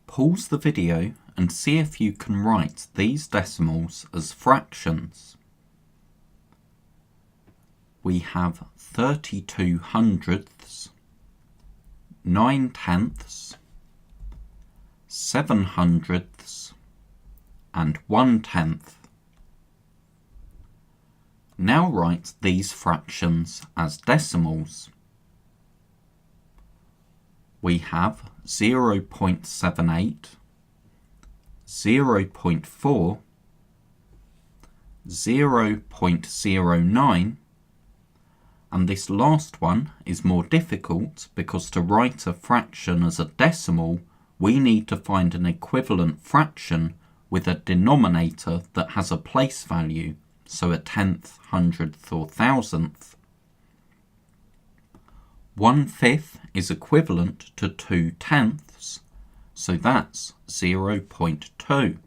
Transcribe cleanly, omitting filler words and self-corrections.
Pause the video and see if you can write these decimals as fractions. We have 32 hundredths, 9 tenths, 7 hundredths, and 1/10. Now write these fractions as decimals. We have 0.78, 0.4, 0.09, and this last one is more difficult because to write a fraction as a decimal, we need to find an equivalent fraction with a denominator that has a place value, so a tenth, hundredth, or thousandth. 1/5 is equivalent to 2 tenths, so that's 0.2.